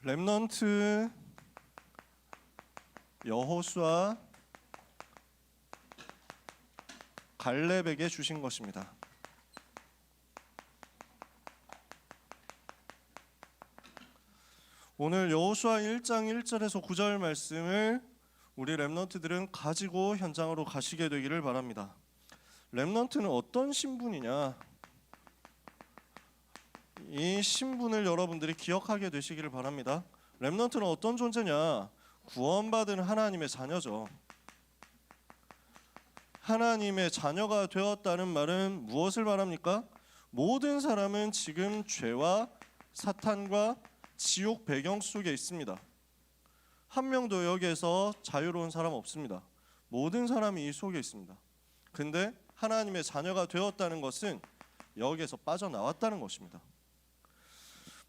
렘넌트 여호수아 갈렙에게 주신 것입니다. 오늘 여호수아 1장 1절에서 9절 말씀을 우리 렘넌트들은 가지고 현장으로 가시게 되기를 바랍니다. 렘넌트는 어떤 신분이냐? 이 신분을 여러분들이 기억하게 되시기를 바랍니다. 렘넌트는 어떤 존재냐? 구원받은 하나님의 자녀죠. 하나님의 자녀가 되었다는 말은 무엇을 말합니까? 모든 사람은 지금 죄와 사탄과 지옥 배경 속에 있습니다. 한 명도 여기에서 자유로운 사람 없습니다. 모든 사람이 이 속에 있습니다. 근데 하나님의 자녀가 되었다는 것은 여기에서 빠져나왔다는 것입니다.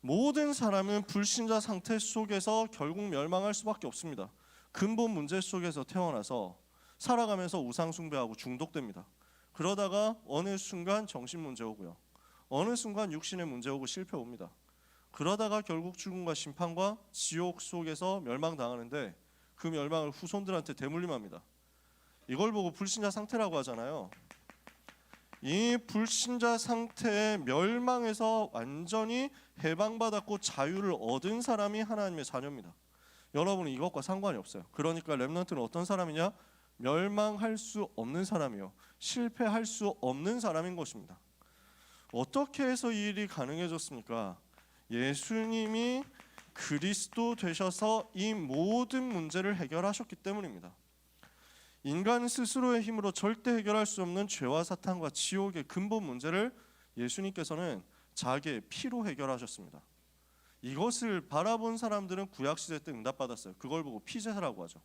모든 사람은 불신자 상태 속에서 결국 멸망할 수밖에 없습니다. 근본 문제 속에서 태어나서 살아가면서 우상 숭배하고 중독됩니다. 그러다가 어느 순간 정신 문제 오고요. 어느 순간 육신의 문제 오고 실패 옵니다. 그러다가 결국 죽음과 심판과 지옥 속에서 멸망당하는데 그 멸망을 후손들한테 대물림합니다. 이걸 보고 불신자 상태라고 하잖아요. 이 불신자 상태의 멸망에서 완전히 해방받았고 자유를 얻은 사람이 하나님의 자녀입니다. 여러분은 이것과 상관이 없어요. 그러니까 렘넌트는 어떤 사람이냐? 멸망할 수 없는 사람이요, 실패할 수 없는 사람인 것입니다. 어떻게 해서 이 일이 가능해졌습니까? 예수님이 그리스도 되셔서 이 모든 문제를 해결하셨기 때문입니다. 인간 스스로의 힘으로 절대 해결할 수 없는 죄와 사탄과 지옥의 근본 문제를 예수님께서는 자기의 피로 해결하셨습니다. 이것을 바라본 사람들은 구약시대 때 응답받았어요. 그걸 보고 피제사라고 하죠.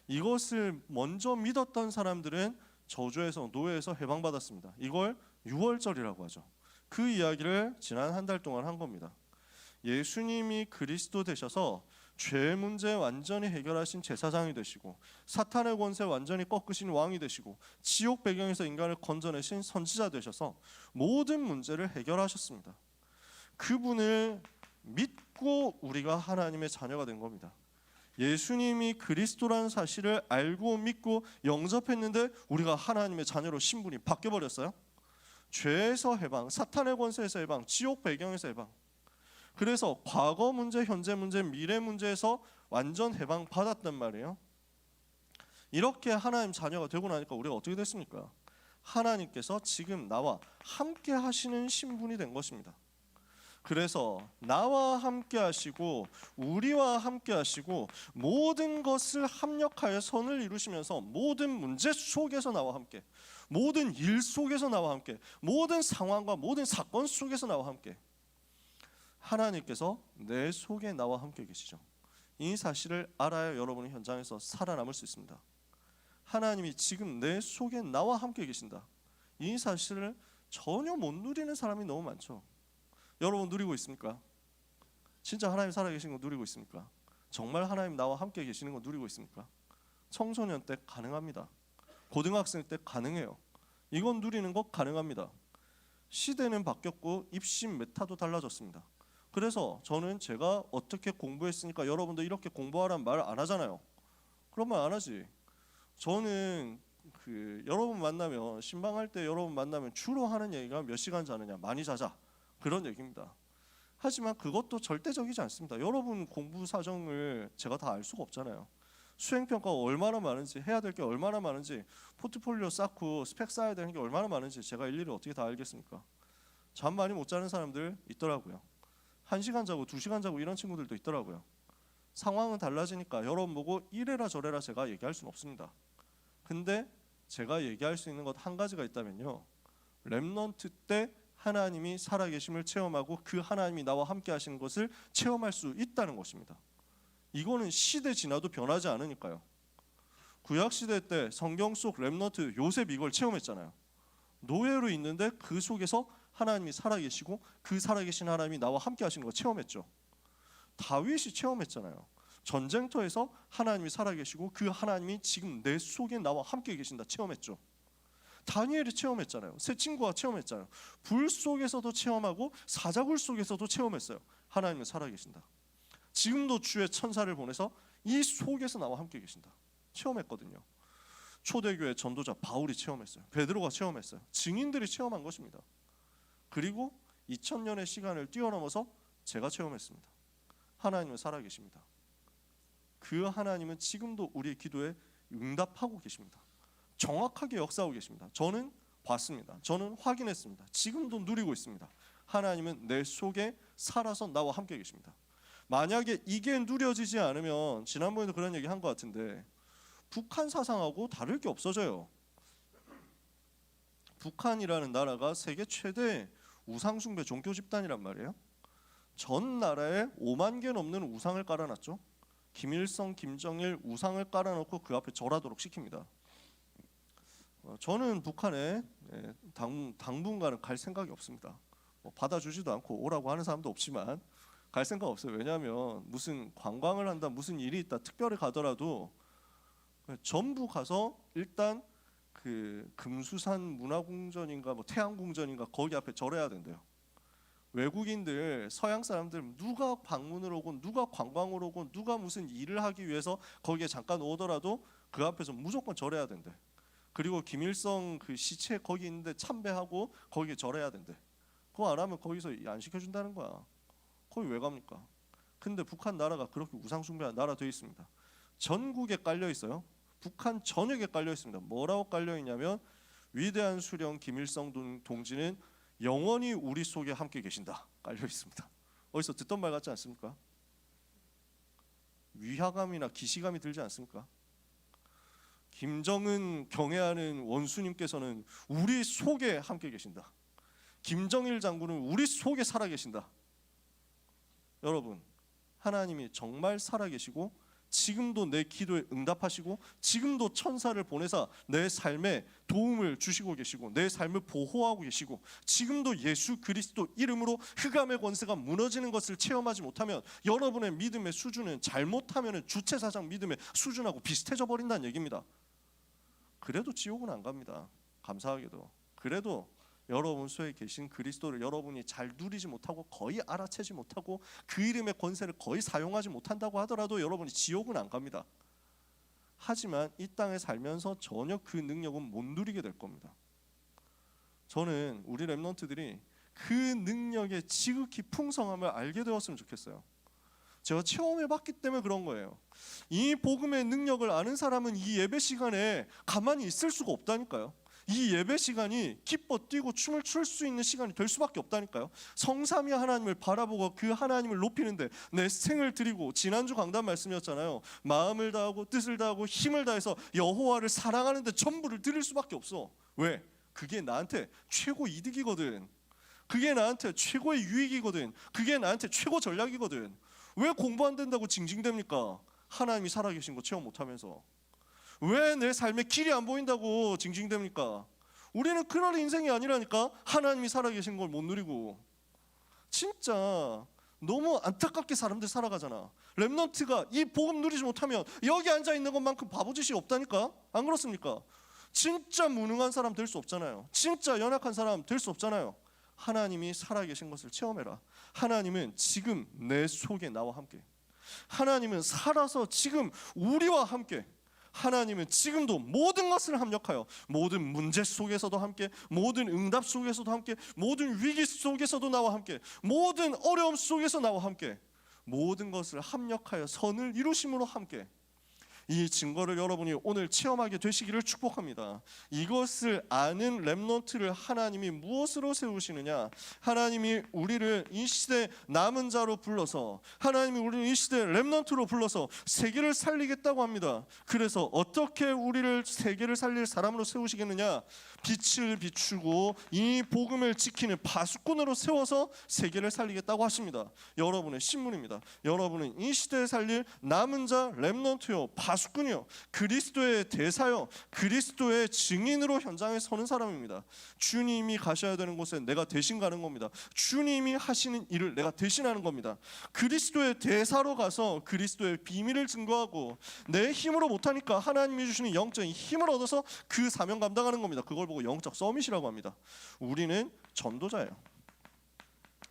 이것을 먼저 믿었던 사람들은 저주에서 노예에서 해방받았습니다. 이걸 유월절이라고 하죠. 그 이야기를 지난 한 달 동안 한 겁니다. 예수님이 그리스도 되셔서 죄 문제 완전히 해결하신 제사장이 되시고 사탄의 권세 완전히 꺾으신 왕이 되시고 지옥 배경에서 인간을 건져내신 선지자 되셔서 모든 문제를 해결하셨습니다. 그분을 믿고 우리가 하나님의 자녀가 된 겁니다. 예수님이 그리스도라는 사실을 알고 믿고 영접했는데 우리가 하나님의 자녀로 신분이 바뀌어버렸어요. 죄에서 해방, 사탄의 권세에서 해방, 지옥 배경에서 해방. 그래서 과거 문제, 현재 문제, 미래 문제에서 완전 해방 받았단 말이에요. 이렇게 하나님 자녀가 되고 나니까 우리가 어떻게 됐습니까? 하나님께서 지금 나와 함께 하시는 신분이 된 것입니다. 그래서 나와 함께 하시고 우리와 함께 하시고 모든 것을 합력하여 선을 이루시면서 모든 문제 속에서 나와 함께, 모든 일 속에서 나와 함께, 모든 상황과 모든 사건 속에서 나와 함께 하나님께서 내 속에 나와 함께 계시죠. 이 사실을 알아야 여러분이 현장에서 살아남을 수 있습니다. 하나님이 지금 내 속에 나와 함께 계신다. 이 사실을 전혀 못 누리는 사람이 너무 많죠. 여러분 누리고 있습니까? 진짜 하나님 살아계신 거 누리고 있습니까? 정말 하나님 나와 함께 계시는 거 누리고 있습니까? 청소년 때 가능합니다. 고등학생 때 가능해요. 이건 누리는 거 가능합니다. 시대는 바뀌었고 입신 메타도 달라졌습니다. 그래서 저는 제가 어떻게 공부했으니까 여러분도 이렇게 공부하라는 말 안 하잖아요. 그런 말 안 하지. 저는 여러분 만나면, 신방할 때 여러분 만나면 주로 하는 얘기가 몇 시간 자느냐, 많이 자자, 그런 얘기입니다. 하지만 그것도 절대적이지 않습니다. 여러분 공부 사정을 제가 다 알 수가 없잖아요. 수행평가가 얼마나 많은지, 해야 될 게 얼마나 많은지, 포트폴리오 쌓고 스펙 쌓아야 되는 게 얼마나 많은지 제가 일일이 어떻게 다 알겠습니까? 잠 많이 못 자는 사람들 있더라고요. 1시간 자고 2시간 자고 이런 친구들도 있더라고요. 상황은 달라지니까 여러분 보고 이래라 저래라 제가 얘기할 수는 없습니다. 근데 제가 얘기할 수 있는 것 한 가지가 있다면요, 렘넌트 때 하나님이 살아계심을 체험하고 그 하나님이 나와 함께 하시는 것을 체험할 수 있다는 것입니다. 이거는 시대 지나도 변하지 않으니까요. 구약시대 때 성경 속 렘넌트 요셉 이걸 체험했잖아요. 노예로 있는데 그 속에서 하나님이 살아계시고 그 살아계신 하나님이 나와 함께 하시는 걸 체험했죠. 다윗이 체험했잖아요. 전쟁터에서 하나님이 살아계시고 그 하나님이 지금 내 속에 나와 함께 계신다 체험했죠. 다니엘이 체험했잖아요. 새 친구와 체험했잖아요. 불 속에서도 체험하고 사자굴 속에서도 체험했어요. 하나님은 살아계신다. 지금도 주의 천사를 보내서 이 속에서 나와 함께 계신다. 체험했거든요. 초대교회 전도자 바울이 체험했어요. 베드로가 체험했어요. 증인들이 체험한 것입니다. 그리고 2000년의 시간을 뛰어넘어서 제가 체험했습니다. 하나님은 살아계십니다. 그 하나님은 지금도 우리의 기도에 응답하고 계십니다. 정확하게 역사하고 계십니다. 저는 봤습니다. 저는 확인했습니다. 지금도 누리고 있습니다. 하나님은 내 속에 살아서 나와 함께 계십니다. 만약에 이게 누려지지 않으면, 지난번에도 그런 얘기 한 것 같은데, 북한 사상하고 다를 게 없어져요. 북한이라는 나라가 세계 최대 우상숭배 종교 집단이란 말이에요. 전 나라에 5만 개 넘는 우상을 깔아놨죠. 김일성, 김정일 우상을 깔아놓고 그 앞에 절하도록 시킵니다. 저는 북한에 당분간은 갈 생각이 없습니다. 받아주지도 않고 오라고 하는 사람도 없지만 갈 생각 없어요. 왜냐하면 무슨 관광을 한다, 무슨 일이 있다, 특별히 가더라도 전부 가서 일단 그 금수산 문화궁전인가 뭐 태양궁전인가 거기 앞에 절해야 된대요. 외국인들, 서양 사람들 누가 방문을 오고 누가 관광을 오고 누가 무슨 일을 하기 위해서 거기에 잠깐 오더라도 그 앞에서 무조건 절해야 된대. 그리고 김일성 그 시체 거기 있는데 참배하고 거기에 절해야 된대. 그거 안 하면 거기서 안 시켜준다는 거야. 거기 왜 갑니까? 근데 북한 나라가 그렇게 우상숭배한 나라 되어 있습니다. 전국에 깔려 있어요. 북한 전역에 깔려 있습니다. 뭐라고 깔려 있냐면 위대한 수령 김일성 동지는 영원히 우리 속에 함께 계신다 깔려 있습니다. 어디서 듣던 말 같지 않습니까? 위화감이나 기시감이 들지 않습니까? 김정은 경애하는 원수님께서는 우리 속에 함께 계신다. 김정일 장군은 우리 속에 살아 계신다. 여러분, 하나님이 정말 살아 계시고 지금도 내 기도에 응답하시고 지금도 천사를 보내사 내 삶에 도움을 주시고 계시고 내 삶을 보호하고 계시고 지금도 예수 그리스도 이름으로 흑암의 권세가 무너지는 것을 체험하지 못하면 여러분의 믿음의 수준은 잘못하면 주체사상 믿음의 수준하고 비슷해져 버린다는 얘기입니다. 그래도 지옥은 안 갑니다. 감사하게도. 그래도 여러분 속에 계신 그리스도를 여러분이 잘 누리지 못하고 거의 알아채지 못하고 그 이름의 권세를 거의 사용하지 못한다고 하더라도 여러분이 지옥은 안 갑니다. 하지만 이 땅에 살면서 전혀 그 능력은 못 누리게 될 겁니다. 저는 우리 렘넌트들이 그 능력의 지극히 풍성함을 알게 되었으면 좋겠어요. 제가 체험해봤기 때문에 그런 거예요. 이 복음의 능력을 아는 사람은 이 예배 시간에 가만히 있을 수가 없다니까요. 이 예배 시간이 기뻐 뛰고 춤을 출 수 있는 시간이 될 수밖에 없다니까요. 성삼위 하나님을 바라보고 그 하나님을 높이는데 내 생을 드리고, 지난주 강단 말씀이었잖아요. 마음을 다하고 뜻을 다하고 힘을 다해서 여호와를 사랑하는데 전부를 드릴 수밖에 없어. 왜? 그게 나한테 최고 이득이거든. 그게 나한테 최고의 유익이거든. 그게 나한테 최고 전략이거든. 왜 공부 안 된다고 징징댑니까? 하나님이 살아계신 거 체험 못하면서. 왜 내 삶에 길이 안 보인다고 징징댑니까? 우리는 그럴 인생이 아니라니까. 하나님이 살아계신 걸 못 누리고. 진짜 너무 안타깝게 사람들 살아가잖아. 렘넌트가 이 복음 누리지 못하면 여기 앉아있는 것만큼 바보짓이 없다니까. 안 그렇습니까? 진짜 무능한 사람 될 수 없잖아요. 진짜 연약한 사람 될 수 없잖아요. 하나님이 살아계신 것을 체험해라. 하나님은 지금 내 속에 나와 함께. 하나님은 살아서 지금 우리와 함께. 하나님은 지금도 모든 것을 합력하여 모든 문제 속에서도 함께, 모든 응답 속에서도 함께, 모든 위기 속에서도 나와 함께, 모든 어려움 속에서 나와 함께, 모든 것을 합력하여 선을 이루심으로 함께. 이 증거를 여러분이 오늘 체험하게 되시기를 축복합니다. 이것을 아는 렘넌트를 하나님이 무엇으로 세우시느냐? 하나님이 우리를 이 시대 남은 자로 불러서, 하나님이 우리를 이 시대 렘넌트로 불러서 세계를 살리겠다고 합니다. 그래서 어떻게 우리를 세계를 살릴 사람으로 세우시겠느냐? 빛을 비추고 이 복음을 지키는 파수꾼으로 세워서 세계를 살리겠다고 하십니다. 여러분의 신문입니다. 여러분은 이 시대에 살릴 남은 자 렘넌트요, 파수꾼이요, 그리스도의 대사요, 그리스도의 증인으로 현장에 서는 사람입니다. 주님이 가셔야 되는 곳에 내가 대신 가는 겁니다. 주님이 하시는 일을 내가 대신하는 겁니다. 그리스도의 대사로 가서 그리스도의 비밀을 증거하고, 내 힘으로 못하니까 하나님이 주시는 영적인 힘을 얻어서 그 사명 감당하는 겁니다. 그걸 보고 영적 서밋이라고 합니다. 우리는 전도자예요.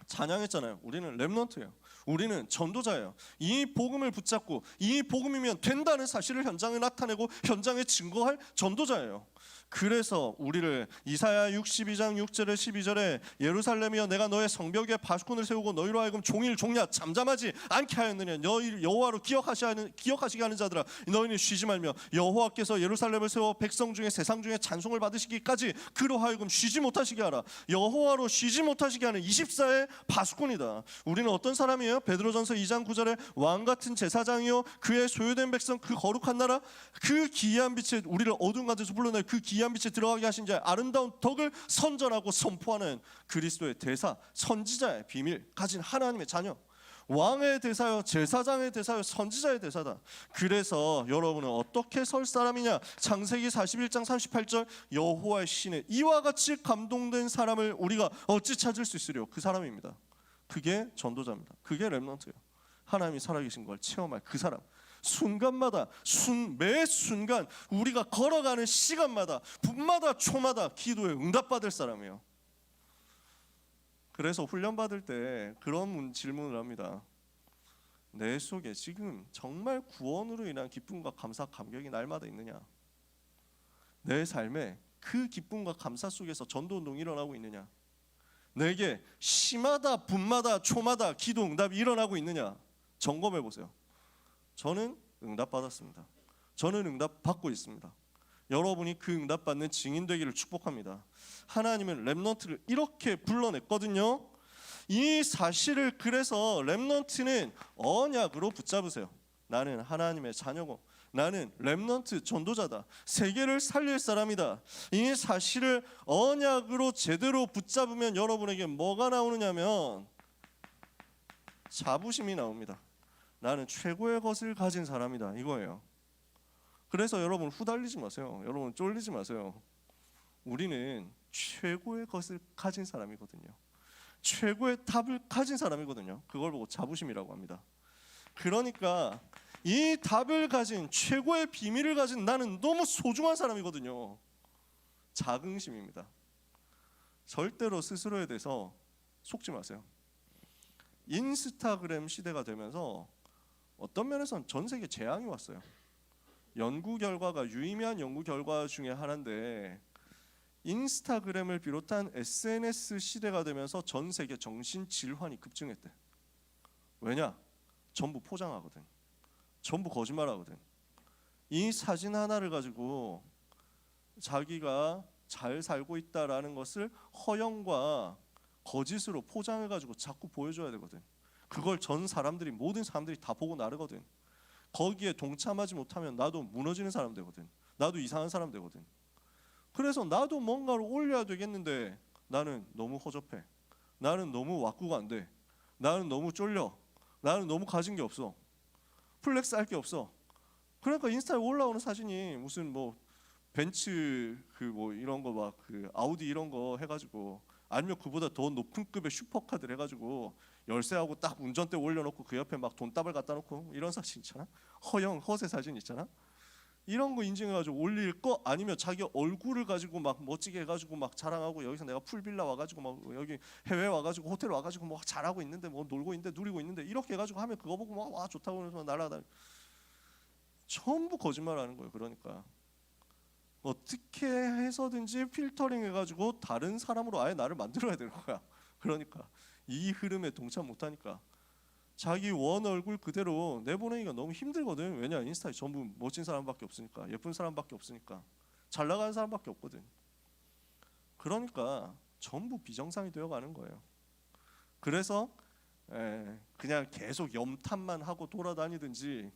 찬양했잖아요. 우리는 렘넌트예요. 우리는 전도자예요. 이 복음을 붙잡고 이 복음이면 된다는 사실을 현장에 나타내고 현장에 증거할 전도자예요. 그래서 우리를 이사야 62장 6절에 12절에 예루살렘이여 내가 너의 성벽에 바수꾼을 세우고 너희로 하여금 종일 종야 잠잠하지 않게 하였느냐. 너희 여호와로 기억하시게 하는 자들아 너희는 쉬지 말며 여호와께서 예루살렘을 세워 백성 중에 세상 중에 찬송을 받으시기까지 그로 하여금 쉬지 못하시게 하라. 여호와로 쉬지 못하시게 하는 24의 바수꾼이다. 우리는 어떤 사람이에요? 베드로전서 2장 9절에 왕같은 제사장이요 그의 소유된 백성 그 거룩한 나라 그 기이한 빛에 우리를 어두운 가운데서 불러내 그 기이한 빛에 들어가게 하신 자의 아름다운 덕을 선전하고 선포하는 그리스도의 대사 선지자의 비밀 가진 하나님의 자녀, 왕의 대사요 제사장의 대사요 선지자의 대사다. 그래서 여러분은 어떻게 설 사람이냐? 창세기 41장 38절 여호와의 신에 이와 같이 감동된 사람을 우리가 어찌 찾을 수 있으리요? 그 사람입니다. 그게 전도자입니다. 그게 렘넌트예요. 하나님이 살아계신 걸 체험할 그 사람. 순간마다 매 순간 우리가 걸어가는 시간마다 분마다 초마다 기도에 응답받을 사람이에요. 그래서 훈련받을 때 그런 질문을 합니다. 내 속에 지금 정말 구원으로 인한 기쁨과 감사 감격이 날마다 있느냐? 내 삶에 그 기쁨과 감사 속에서 전도운동이 일어나고 있느냐? 내게 시마다 분마다 초마다 기도 응답이 일어나고 있느냐? 점검해 보세요. 저는 응답받았습니다. 저는 응답받고 있습니다. 여러분이 그 응답받는 증인 되기를 축복합니다. 하나님은 렘넌트를 이렇게 불러냈거든요. 이 사실을 그래서 렘넌트는 언약으로 붙잡으세요. 나는 하나님의 자녀고 나는 렘넌트 전도자다. 세계를 살릴 사람이다. 이 사실을 언약으로 제대로 붙잡으면 여러분에게 뭐가 나오느냐면 자부심이 나옵니다. 나는 최고의 것을 가진 사람이다 이거예요. 그래서 여러분 후달리지 마세요. 여러분 쫄리지 마세요. 우리는 최고의 것을 가진 사람이거든요. 최고의 답을 가진 사람이거든요. 그걸 보고 자부심이라고 합니다. 그러니까 이 답을 가진 최고의 비밀을 가진 나는 너무 소중한 사람이거든요. 자긍심입니다. 절대로 스스로에 대해서 속지 마세요. 인스타그램 시대가 되면서 어떤 면에서는 전 세계 재앙이 왔어요. 연구 결과가 유의미한 연구 결과 중에 하나인데 인스타그램을 비롯한 SNS 시대가 되면서 전 세계 정신 질환이 급증했대. 왜냐? 전부 포장하거든. 전부 거짓말하거든. 이 사진 하나를 가지고 자기가 잘 살고 있다라는 것을 허영과 거짓으로 포장해 가지고 자꾸 보여줘야 되거든. 그걸 전 사람들이 모든 사람들이 다 보고 나르거든. 거기에 동참하지 못하면 나도 무너지는 사람 되거든. 나도 이상한 사람 되거든. 그래서 나도 뭔가를 올려야 되겠는데 나는 너무 허접해. 나는 너무 왁구가 안 돼. 나는 너무 쫄려. 나는 너무 가진 게 없어. 플렉스 할 게 없어. 그러니까 인스타에 올라오는 사진이 무슨 뭐 벤츠 그 뭐 이런 거 막 그 아우디 이런 거 해가지고 아니면 그보다 더 높은 급의 슈퍼카들 해가지고 열쇠하고 딱 운전대 올려놓고 그 옆에 막 돈다발 갖다 놓고 이런 사진 있잖아. 허영 허세 사진 있잖아. 이런 거 인증해가지고 올릴 거 아니면 자기 얼굴을 가지고 막 멋지게 해가지고 막 자랑하고 여기서 내가 풀빌라 와가지고 막 여기 해외 와가지고 호텔 와가지고 뭐 잘하고 있는데 뭐 놀고 있는데 누리고 있는데 이렇게 해가지고 하면 그거 보고 막 와 좋다고 해서 날아다니. 전부 거짓말하는 거예요. 그러니까 어떻게 해서든지 필터링 해가지고 다른 사람으로 아예 나를 만들어야 되는 거야. 그러니까 이 흐름에 동참 못하니까 자기 원 얼굴 그대로 내보내기가 너무 힘들거든. 왜냐? 인스타에 전부 멋진 사람밖에 없으니까, 예쁜 사람밖에 없으니까, 잘 나가는 사람밖에 없거든. 그러니까 전부 비정상이 되어가는 거예요. 그래서 그냥 계속 염탐만 하고 돌아다니든지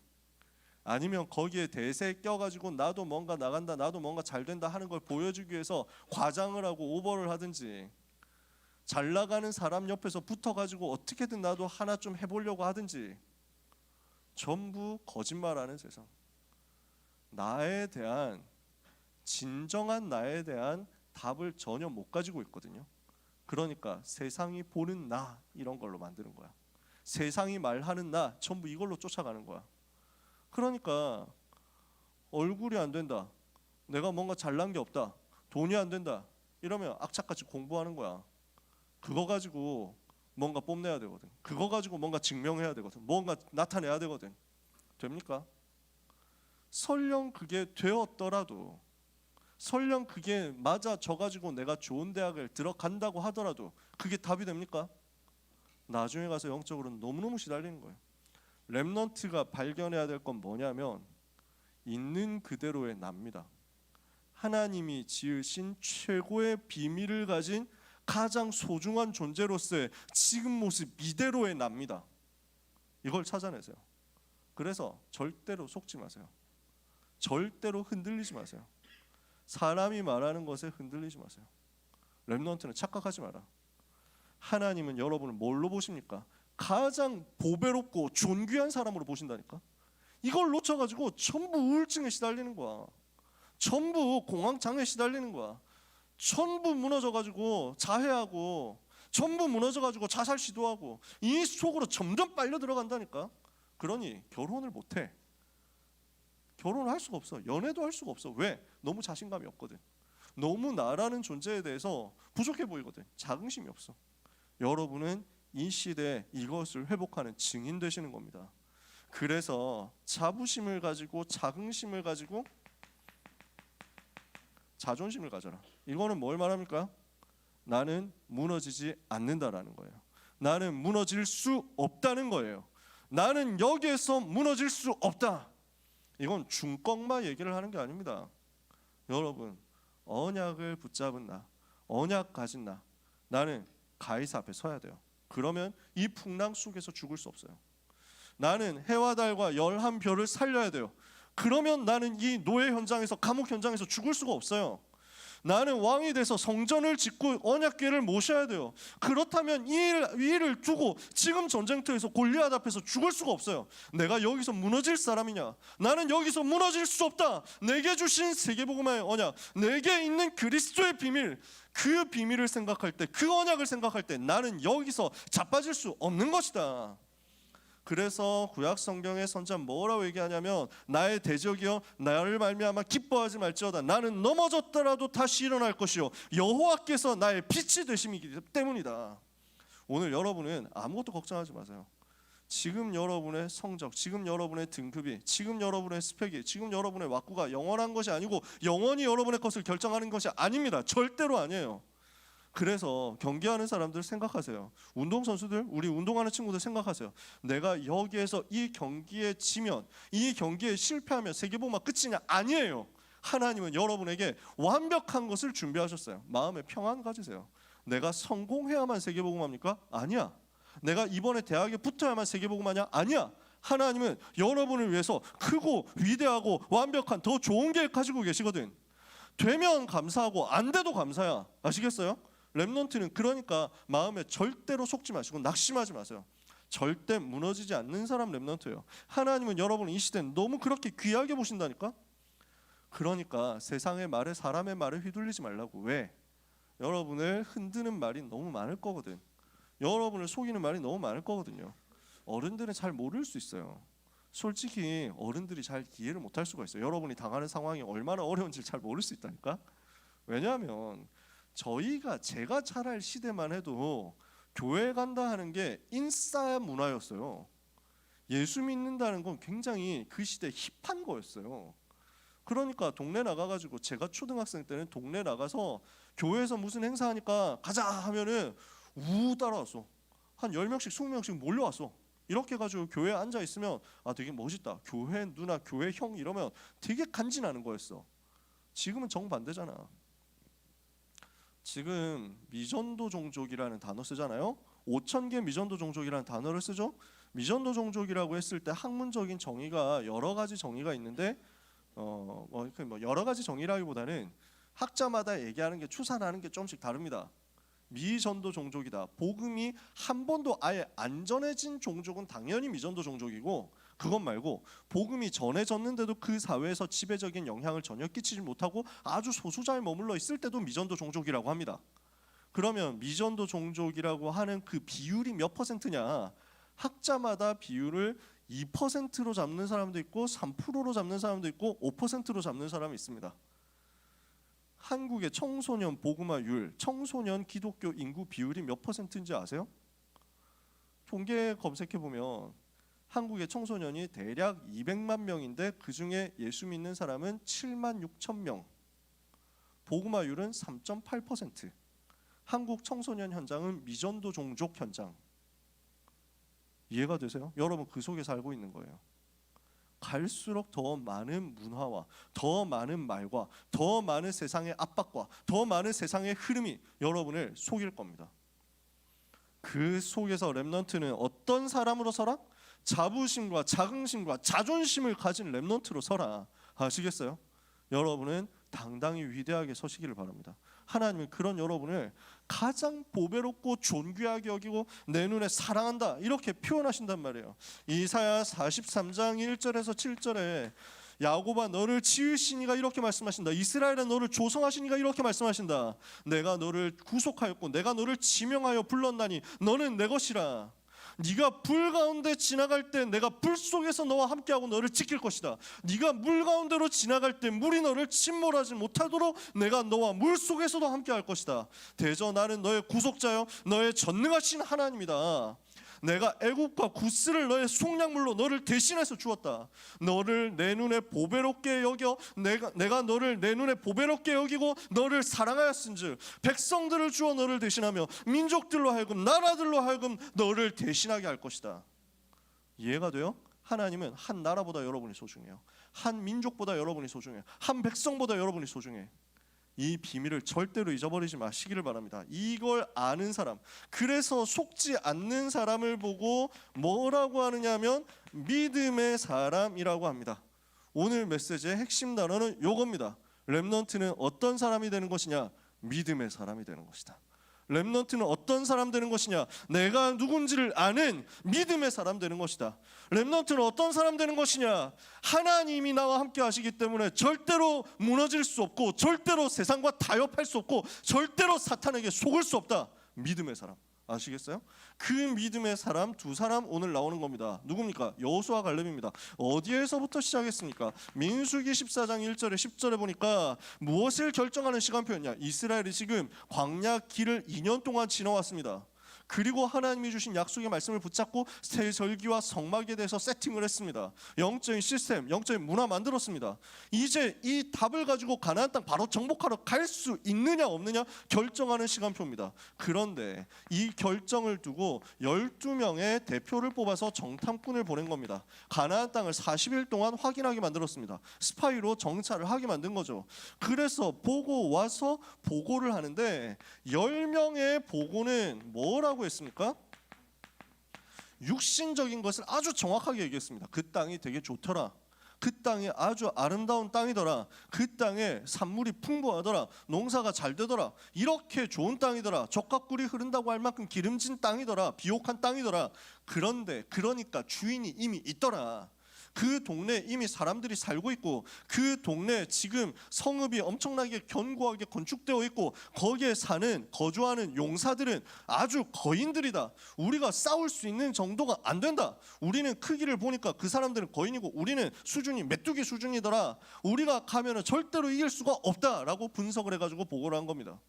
아니면 거기에 대세에 껴가지고 나도 뭔가 나간다, 나도 뭔가 잘 된다 하는 걸 보여주기 위해서 과장을 하고 오버를 하든지 잘 나가는 사람 옆에서 붙어가지고 어떻게든 나도 하나 좀 해보려고 하든지 전부 거짓말하는 세상. 나에 대한 진정한 나에 대한 답을 전혀 못 가지고 있거든요. 그러니까 세상이 보는 나 이런 걸로 만드는 거야. 세상이 말하는 나 전부 이걸로 쫓아가는 거야. 그러니까 얼굴이 안 된다, 내가 뭔가 잘난 게 없다, 돈이 안 된다 이러면 악착같이 공부하는 거야. 그거 가지고 뭔가 뽐내야 되거든. 그거 가지고 뭔가 증명해야 되거든. 뭔가 나타내야 되거든. 됩니까? 설령 그게 되었더라도, 설령 그게 맞아져 가지고 내가 좋은 대학을 들어간다고 하더라도 그게 답이 됩니까? 나중에 가서 영적으로 너무너무 시달리는 거예요. 렘넌트가 발견해야 될 건 뭐냐면 있는 그대로의 납니다. 하나님이 지으신 최고의 비밀을 가진 가장 소중한 존재로서의 지금 모습 이대로의 납니다. 이걸 찾아내세요. 그래서 절대로 속지 마세요. 절대로 흔들리지 마세요. 사람이 말하는 것에 흔들리지 마세요. 렘넌트는 착각하지 마라. 하나님은 여러분을 뭘로 보십니까? 가장 보배롭고 존귀한 사람으로 보신다니까. 이걸 놓쳐가지고 전부 우울증에 시달리는 거야. 전부 공황장애에 시달리는 거야. 전부 무너져가지고 자해하고, 전부 무너져가지고 자살 시도하고, 이 속으로 점점 빨려 들어간다니까. 그러니 결혼을 못해. 결혼을 할 수가 없어. 연애도 할 수가 없어. 왜? 너무 자신감이 없거든. 너무 나라는 존재에 대해서 부족해 보이거든. 자긍심이 없어. 여러분은 이 시대에 이것을 회복하는 증인 되시는 겁니다. 그래서 자부심을 가지고, 자긍심을 가지고 자존심을 가져라. 이거는 뭘 말합니까? 나는 무너지지 않는다라는 거예요. 나는 무너질 수 없다는 거예요. 나는 여기에서 무너질 수 없다. 이건 중꺾마 얘기를 하는 게 아닙니다. 여러분, 언약을 붙잡은 나, 언약 가진 나, 나는 가이사 앞에 서야 돼요. 그러면 이 풍랑 속에서 죽을 수 없어요. 나는 해와 달과 열한 별을 살려야 돼요. 그러면 나는 이 노예 현장에서, 감옥 현장에서 죽을 수가 없어요. 나는 왕이 돼서 성전을 짓고 언약궤를 모셔야 돼요. 그렇다면 이 일을 두고 지금 전쟁터에서 골리앗 앞에서 죽을 수가 없어요. 내가 여기서 무너질 사람이냐? 나는 여기서 무너질 수 없다. 내게 주신 세계복음화의 언약, 내게 있는 그리스도의 비밀, 그 비밀을 생각할 때, 그 언약을 생각할 때 나는 여기서 자빠질 수 없는 것이다. 그래서 구약 성경의 선지자는 뭐라고 얘기하냐면, 나의 대적이여 나를 말미암아 기뻐하지 말지어다. 나는 넘어졌더라도 다시 일어날 것이요 여호와께서 나의 빛이 되심이기 때문이다. 오늘 여러분은 아무것도 걱정하지 마세요. 지금 여러분의 성적, 지금 여러분의 등급이, 지금 여러분의 스펙이, 지금 여러분의 왁구가 영원한 것이 아니고 영원히 여러분의 것을 결정하는 것이 아닙니다. 절대로 아니에요. 그래서 경기하는 사람들 생각하세요. 운동선수들, 우리 운동하는 친구들 생각하세요. 내가 여기에서 이 경기에 지면, 이 경기에 실패하면 세계복음화 끝이냐? 아니에요. 하나님은 여러분에게 완벽한 것을 준비하셨어요. 마음에 평안 가지세요. 내가 성공해야만 세계복음화입니까? 아니야. 내가 이번에 대학에 붙어야만 세계복음화냐? 아니야. 하나님은 여러분을 위해서 크고 위대하고 완벽한 더 좋은 계획 가지고 계시거든. 되면 감사하고 안 돼도 감사야. 아시겠어요? 렘넌트는 그러니까 마음에 절대로 속지 마시고 낙심하지 마세요. 절대 무너지지 않는 사람 렘넌트예요. 하나님은 여러분을 이 시대는 너무 그렇게 귀하게 보신다니까. 그러니까 세상의 말에, 사람의 말에 휘둘리지 말라고. 왜? 여러분을 흔드는 말이 너무 많을 거거든. 여러분을 속이는 말이 너무 많을 거거든요. 어른들은 잘 모를 수 있어요. 솔직히 어른들이 잘 이해를 못할 수가 있어요. 여러분이 당하는 상황이 얼마나 어려운지 잘 모를 수 있다니까. 왜냐하면 제가 자랄 시대만 해도 교회 간다 하는 게 인싸 문화였어요. 예수 믿는다는 건 굉장히 그 시대 힙한 거였어요. 그러니까 동네 나가가지고, 제가 초등학생 때는 동네 나가서 교회에서 무슨 행사하니까 가자 하면은 우 따라왔어. 한 10명씩 20명씩 몰려왔어. 이렇게 가지고 교회에 앉아 있으면 아, 되게 멋있다. 교회 누나, 교회 형 이러면 되게 간지나는 거였어. 지금은 정반대잖아. 지금 미전도 종족이라는 단어 쓰잖아요. 5,000개 미전도 종족이라는 단어를 쓰죠. 미전도 종족이라고 했을 때 학문적인 정의가 여러 가지 정의가 있는데 여러 가지 정의라기보다는 학자마다 얘기하는 게, 추산하는 게 조금씩 다릅니다. 미전도 종족이다. 복음이 한 번도 아예 안 전해진 종족은 당연히 미전도 종족이고, 그것 말고 복음이 전해졌는데도 그 사회에서 지배적인 영향을 전혀 끼치지 못하고 아주 소수자에 머물러 있을 때도 미전도 종족이라고 합니다. 그러면 미전도 종족이라고 하는 그 비율이 몇 퍼센트냐? 학자마다 비율을 2%로 잡는 사람도 있고 3%로 잡는 사람도 있고 5%로 잡는 사람이 있습니다. 한국의 청소년 복음화율, 청소년 기독교 인구 비율이 몇 퍼센트인지 아세요? 통계 검색해 보면 한국의 청소년이 대략 200만 명인데 그중에 예수 믿는 사람은 7만 6천 명. 복음화율은 3.8%. 한국 청소년 현장은 미전도 종족 현장. 이해가 되세요? 여러분 그 속에 살고 있는 거예요. 갈수록 더 많은 문화와 더 많은 말과 더 많은 세상의 압박과 더 많은 세상의 흐름이 여러분을 속일 겁니다. 그 속에서 렘넌트는 어떤 사람으로 서라? 자부심과 자긍심과 자존심을 가진 렘넌트로 서라. 아시겠어요? 여러분은 당당히 위대하게 서시기를 바랍니다. 하나님은 그런 여러분을 가장 보배롭고 존귀하게 여기고 내 눈에 사랑한다 이렇게 표현하신단 말이에요. 이사야 43장 1절에서 7절에 야곱아 너를 지으시니가 이렇게 말씀하신다. 이스라엘은 너를 조성하시니가 이렇게 말씀하신다. 내가 너를 구속하였고 내가 너를 지명하여 불렀나니 너는 내 것이라. 네가 불 가운데 지나갈 때 내가 불 속에서 너와 함께하고 너를 지킬 것이다. 네가 물 가운데로 지나갈 때 물이 너를 침몰하지 못하도록 내가 너와 물 속에서도 함께할 것이다. 대저 나는 너의 구속자여 너의 전능하신 하나님이다. 내가 애굽과 구스를 너의 속량물로 너를 대신해서 주었다. 너를 내 눈에 보배롭게 여겨 내가 너를 내 눈에 보배롭게 여기고 너를 사랑하였은즉 백성들을 주어 너를 대신하며 민족들로 하여금 나라들로 하여금 너를 대신하게 할 것이다. 이해가 돼요? 하나님은 한 나라보다 여러분이 소중해요. 한 민족보다 여러분이 소중해요. 한 백성보다 여러분이 소중해. 이 비밀을 절대로 잊어버리지 마시기를 바랍니다. 이걸 아는 사람, 그래서 속지 않는 사람을 보고 뭐라고 하느냐 하면 믿음의 사람이라고 합니다. 오늘 메시지의 핵심 단어는 이겁니다. 렘넌트는 어떤 사람이 되는 것이냐? 믿음의 사람이 되는 것이다. 렘넌트는 어떤 사람 되는 것이냐? 내가 누군지를 아는 믿음의 사람 되는 것이다. 렘넌트는 어떤 사람 되는 것이냐? 하나님이 나와 함께 하시기 때문에 절대로 무너질 수 없고 절대로 세상과 타협할 수 없고 절대로 사탄에게 속을 수 없다. 믿음의 사람. 아시겠어요? 그 믿음의 사람 두 사람 오늘 나오는 겁니다. 누굽니까? 여호수아 갈렙입니다. 어디에서부터 시작했습니까? 민수기 14장 1절에 10절에 보니까 무엇을 결정하는 시간표였냐? 이스라엘이 지금 광야 길을 2년 동안 지나왔습니다. 그리고 하나님이 주신 약속의 말씀을 붙잡고 새 절기와 성막에 대해서 세팅을 했습니다. 영적인 시스템, 영적인 문화 만들었습니다. 이제 이 답을 가지고 가나안 땅 바로 정복하러 갈 수 있느냐 없느냐 결정하는 시간표입니다. 그런데 이 결정을 두고 12명의 대표를 뽑아서 정탐꾼을 보낸 겁니다. 가나안 땅을 40일 동안 확인하게 만들었습니다. 스파이로 정찰을 하게 만든 거죠. 그래서 보고 와서 보고를 하는데 10명의 보고는 뭐라고 했습니까? 육신적인 것을 아주 정확하게 얘기했습니다. 그 땅이 되게 좋더라. 그 땅이 아주 아름다운 땅이더라. 그 땅에 산물이 풍부하더라. 농사가 잘 되더라. 이렇게 좋은 땅이더라. 젖과 꿀이 흐른다고 할 만큼 기름진 땅이더라. 비옥한 땅이더라. 그런데 그러니까 주인이 이미 있더라. 그 동네에 이미 사람들이 살고 있고 그 동네에 지금 성읍이 엄청나게 견고하게 건축되어 있고 거기에 사는 거주하는 용사들은 아주 거인들이다. 우리가 싸울 수 있는 정도가 안 된다. 우리는 크기를 보니까 그 사람들은 거인이고 우리는 수준이 메뚜기 수준이더라. 우리가 가면은 절대로 이길 수가 없다라고 분석을 해가지고 보고를 한 겁니다.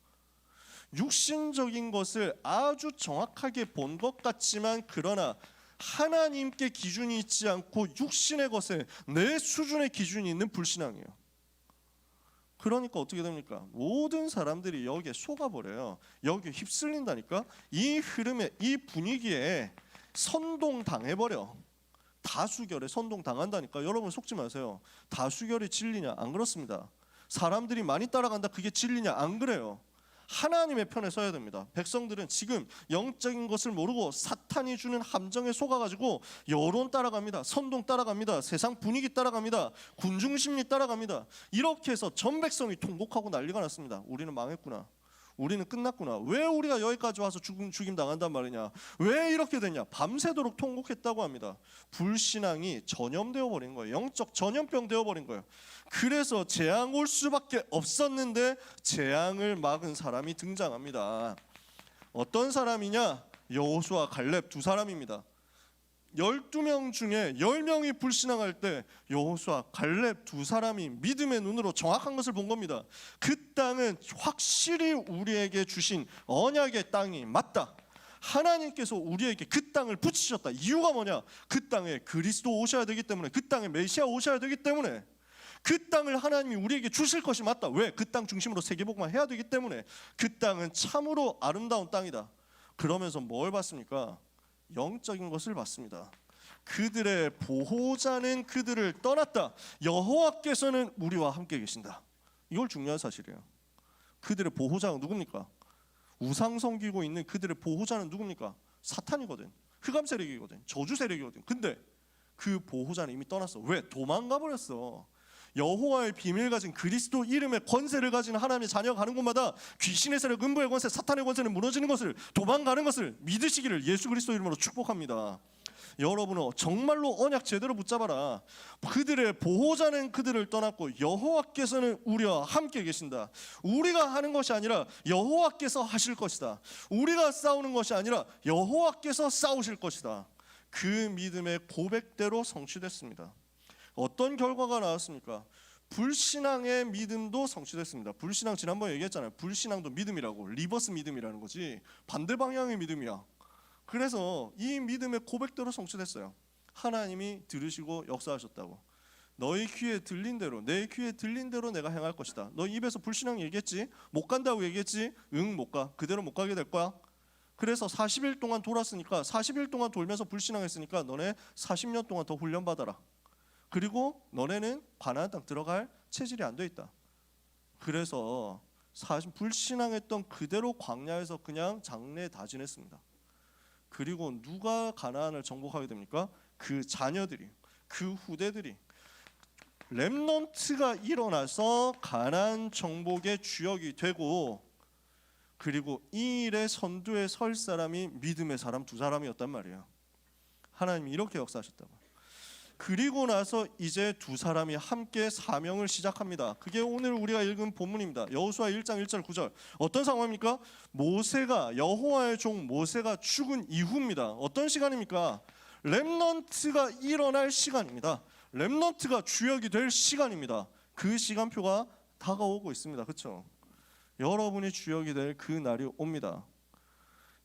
육신적인 것을 아주 정확하게 본 것 같지만 그러나 하나님께 기준이 있지 않고 육신의 것에 내 수준의 기준이 있는 불신앙이에요. 그러니까 어떻게 됩니까? 모든 사람들이 여기에 속아버려요. 여기에 휩쓸린다니까. 이 흐름에 이 분위기에 선동당해버려. 다수결에 선동당한다니까. 여러분 속지 마세요. 다수결이 진리냐? 안 그렇습니다. 사람들이 많이 따라간다 그게 진리냐? 안 그래요. 하나님의 편에 서야 됩니다. 백성들은 지금 영적인 것을 모르고 사탄이 주는 함정에 속아가지고 여론 따라갑니다. 선동 따라갑니다. 세상 분위기 따라갑니다. 군중심리 따라갑니다. 이렇게 해서 전 백성이 통곡하고 난리가 났습니다. 우리는 망했구나. 우리는 끝났구나. 왜 우리가 여기까지 와서 죽임 당한단 말이냐? 왜 이렇게 됐냐? 밤새도록 통곡했다고 합니다. 불신앙이 전염되어 버린 거예요. 영적 전염병 되어 버린 거예요. 그래서 재앙 올 수밖에 없었는데 재앙을 막은 사람이 등장합니다. 어떤 사람이냐? 여호수아 갈렙 두 사람입니다. 12명 중에 10명이 불신앙할 때 여호수아 갈렙 두 사람이 믿음의 눈으로 정확한 것을 본 겁니다. 그 땅은 확실히 우리에게 주신 언약의 땅이 맞다. 하나님께서 우리에게 그 땅을 붙이셨다. 이유가 뭐냐? 그 땅에 그리스도 오셔야 되기 때문에, 그 땅에 메시아 오셔야 되기 때문에, 그 땅을 하나님이 우리에게 주실 것이 맞다. 왜? 그 땅 중심으로 세계복음화 해야 되기 때문에. 그 땅은 참으로 아름다운 땅이다. 그러면서 뭘 받습니까? 영적인 것을 받습니다. 그들의 보호자는 그들을 떠났다. 여호와께서는 우리와 함께 계신다. 이걸 중요한 사실이에요. 그들의 보호자가 누굽니까? 우상 섬기고 있는 그들의 보호자는 누굽니까? 사탄이거든. 흑암 세력이거든. 저주 세력이거든. 근데 그 보호자는 이미 떠났어. 왜? 도망가 버렸어. 여호와의 비밀 가진 그리스도 이름의 권세를 가진 하나님의 자녀가 가는 곳마다 귀신의 세력, 음부의 권세, 사탄의 권세는 무너지는 것을, 도망가는 것을 믿으시기를 예수 그리스도 이름으로 축복합니다. 여러분은 정말로 언약 제대로 붙잡아라. 그들의 보호자는 그들을 떠났고 여호와께서는 우리와 함께 계신다. 우리가 하는 것이 아니라 여호와께서 하실 것이다. 우리가 싸우는 것이 아니라 여호와께서 싸우실 것이다. 그 믿음의 고백대로 성취됐습니다. 어떤 결과가 나왔습니까? 불신앙의 믿음도 성취됐습니다. 불신앙 지난번에 얘기했잖아요. 불신앙도 믿음이라고, 리버스 믿음이라는 거지, 반대 방향의 믿음이야. 그래서 이 믿음의 고백대로 성취됐어요. 하나님이 들으시고 역사하셨다고. 너희 귀에 들린 대로, 내 귀에 들린 대로 내가 행할 것이다. 너 입에서 불신앙 얘기했지? 못 간다고 얘기했지? 응, 못 가. 그대로 못 가게 될 거야. 그래서 40일 동안 돌았으니까, 40일 동안 돌면서 불신앙했으니까 너네 40년 동안 더 훈련받아라. 그리고 너네는 가나안 땅 들어갈 체질이 안 돼 있다. 그래서 불신앙했던 그대로 광야에서 그냥 장래다진했습니다. 그리고 누가 가나안을 정복하게 됩니까? 그 자녀들이, 그 후대들이. 렘넌트가 일어나서 가나안 정복의 주역이 되고, 그리고 이 일의 선두에 설 사람이 믿음의 사람 두 사람이었단 말이에요. 하나님이 이렇게 역사하셨다고. 그리고 나서 이제 두 사람이 함께 사명을 시작합니다. 그게 오늘 우리가 읽은 본문입니다. 여호수아 1장 1절 9절. 어떤 상황입니까? 모세가, 여호와의 종 모세가 죽은 이후입니다. 어떤 시간입니까? 렘넌트가 일어날 시간입니다. 렘넌트가 주역이 될 시간입니다. 그 시간표가 다가오고 있습니다. 그렇죠? 여러분이 주역이 될 그 날이 옵니다.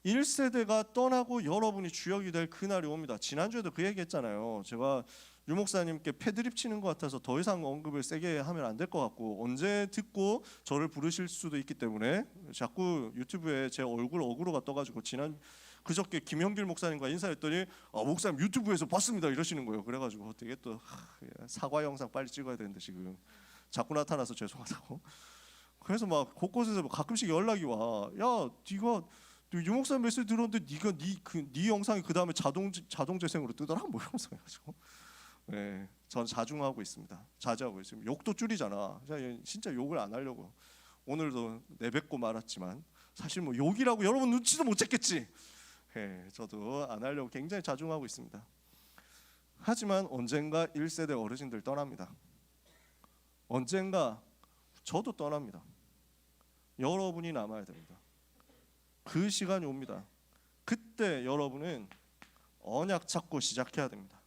1세대가 떠나고 여러분이 주역이 될 그날이 옵니다. 지난주에도 그 얘기했잖아요. 제가 유 목사님께 패드립 치는 것 같아서 더 이상 언급을 세게 하면 안 될 것 같고, 언제 듣고 저를 부르실 수도 있기 때문에 자꾸 유튜브에 제 얼굴 어그로가 떠가지고, 그저께 김형길 목사님과 인사했더니 목사님 유튜브에서 봤습니다 이러시는 거예요. 그래가지고 되게 또 사과 영상 빨리 찍어야 되는데 지금 자꾸 나타나서 죄송하다고. 그래서 막 곳곳에서 가끔씩 연락이 와. 야, 네가 유목사 메시지 들었는데 네 영상이 그 다음에 자동 재생으로 뜨더라 뭐 이러면서 해가지고. 네, 전 자중하고 있습니다. 자제하고 있습니다. 욕도 줄이잖아. 진짜 욕을 안 하려고 오늘도 내뱉고 말았지만, 사실 뭐 욕이라고 여러분 눈치도 못 챘겠지. 네, 저도 안 하려고 굉장히 자중하고 있습니다. 하지만 언젠가 1세대 어르신들 떠납니다. 언젠가 저도 떠납니다. 여러분이 남아야 됩니다. 그 시간이 옵니다. 그때 여러분은 언약 잡고 시작해야 됩니다.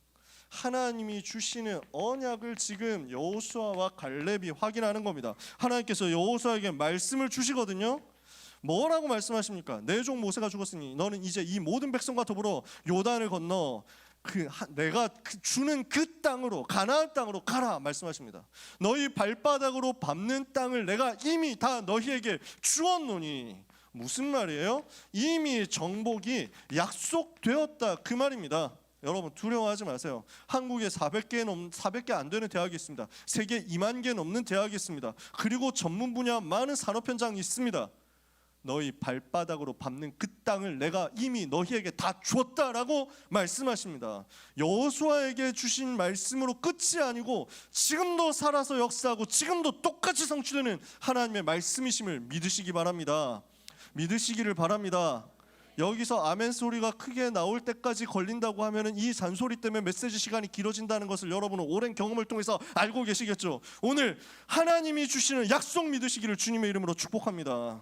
하나님이 주시는 언약을 지금 여호수아와 갈렙이 확인하는 겁니다. 하나님께서 여호수아에게 말씀을 주시거든요. 뭐라고 말씀하십니까? 내 종 모세가 죽었으니 너는 이제 이 모든 백성과 더불어 요단을 건너 내가 주는 그 땅으로, 가나안 땅으로 가라 말씀하십니다. 너희 발바닥으로 밟는 땅을 내가 이미 다 너희에게 주었노니. 무슨 말이에요? 이미 정복이 약속되었다 그 말입니다. 여러분 두려워하지 마세요. 한국에 400개 안 되는 대학이 있습니다. 세계 2만 개 넘는 대학이 있습니다. 그리고 전문 분야 많은 산업 현장이 있습니다. 너희 발바닥으로 밟는 그 땅을 내가 이미 너희에게 다 주었다라고 말씀하십니다. 여호수아에게 주신 말씀으로 끝이 아니고 지금도 살아서 역사하고 지금도 똑같이 성취되는 하나님의 말씀이심을 믿으시기 바랍니다. 믿으시기를 바랍니다. 여기서 아멘 소리가 크게 나올 때까지 걸린다고 하면은 이 잔소리 때문에 메시지 시간이 길어진다는 것을 여러분은 오랜 경험을 통해서 알고 계시겠죠. 오늘 하나님이 주시는 약속 믿으시기를 주님의 이름으로 축복합니다.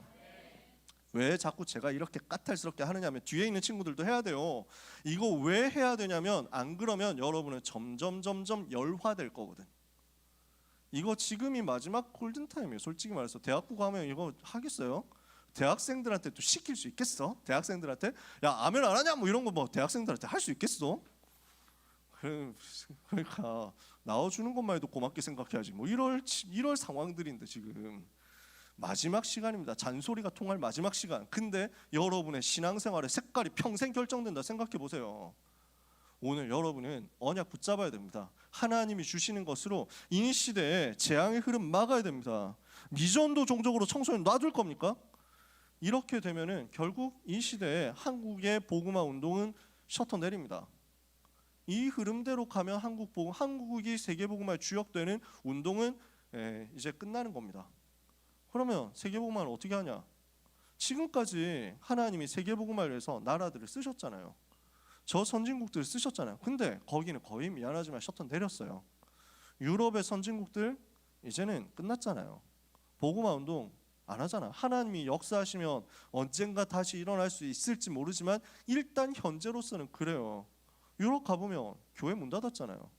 왜 자꾸 제가 이렇게 까탈스럽게 하느냐면 뒤에 있는 친구들도 해야 돼요. 이거 왜 해야 되냐면 안 그러면 여러분은 점점 열화될 거거든. 이거 지금이 마지막 골든타임이에요. 솔직히 말해서 대학부 가면 이거 하겠어요? 대학생들한테 또 시킬 수 있겠어? 대학생들한테 야 아멘 안 하냐 뭐 이런 거 뭐 대학생들한테 할 수 있겠어? 그러니까 나와주는 것만 해도 고맙게 생각해야지. 뭐 이럴 상황들인데 지금 마지막 시간입니다. 잔소리가 통할 마지막 시간. 근데 여러분의 신앙생활의 색깔이 평생 결정된다 생각해 보세요. 오늘 여러분은 언약 붙잡아야 됩니다. 하나님이 주시는 것으로 이 시대에 재앙의 흐름 막아야 됩니다. 미전도 종족으로 청소년 놔둘 겁니까? 이렇게 되면은 결국 이 시대에 한국의 복음화 운동은 셔터 내립니다. 이 흐름대로 가면 한국이 세계복음화의 주역되는 운동은 이제 끝나는 겁니다. 그러면 세계복음화를 어떻게 하냐? 지금까지 하나님이 세계복음화를 위해서 나라들을 쓰셨잖아요. 저 선진국들을 쓰셨잖아요. 근데 거기는 거의 미안하지만 셔터 내렸어요. 유럽의 선진국들 이제는 끝났잖아요. 복음화 운동 안 하잖아. 하나님이 역사하시면 언젠가 다시 일어날 수 있을지 모르지만 일단 현재로서는 그래요. 유럽 가보면 교회 문 닫았잖아요.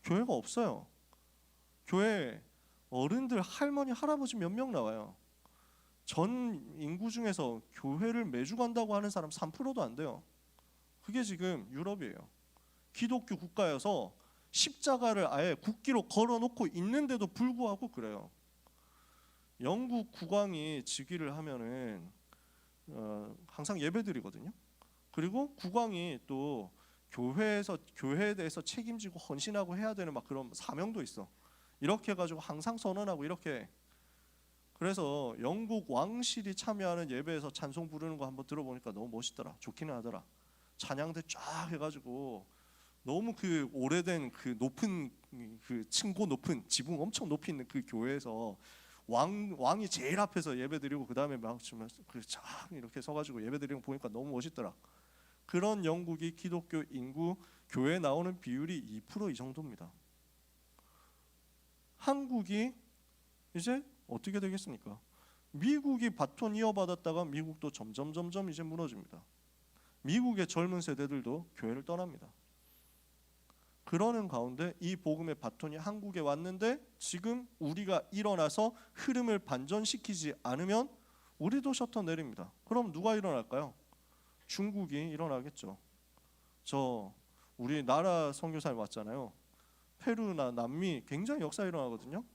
교회가 없어요. 교회 어른들 할머니 할아버지 몇 명 나와요. 전 인구 중에서 교회를 매주 간다고 하는 사람 3%도 안 돼요. 그게 지금 유럽이에요. 기독교 국가여서 십자가를 아예 국기로 걸어놓고 있는데도 불구하고 그래요. 영국 국왕이 즉위를 하면은 항상 예배드리거든요. 그리고 국왕이 또 교회에 대해서 책임지고 헌신하고 해야 되는 막 그런 사명도 있어. 이렇게 해가지고 항상 선언하고 이렇게. 그래서 영국 왕실이 참여하는 예배에서 찬송 부르는 거 한번 들어보니까 너무 멋있더라. 좋기는 하더라. 찬양대 쫙 해가지고 너무 그 오래된 그 높은 그 층고 높은 지붕 엄청 높이 있는 그 교회에서 왕이 제일 앞에서 예배드리고 그 다음에 막 쫙 이렇게 서가지고 예배드리는 거 보니까 너무 멋있더라. 그런 영국이 기독교 인구 교회에 나오는 비율이 2% 이 정도입니다. 한국이 이제 어떻게 되겠습니까? 미국이 바톤 이어받았다가 미국도 점점 이제 무너집니다. 미국의 젊은 세대들도 교회를 떠납니다. 그러는 가운데 이 복음의 바톤이 한국에 왔는데 지금 우리가 일어나서 흐름을 반전시키지 않으면 우리도 셔터 내립니다. 그럼 누가 일어날까요? 중국이 일어나겠죠. 우리 나라 선교사님 왔잖아요. 페루나 남미 굉장히 역사 일어나거든요.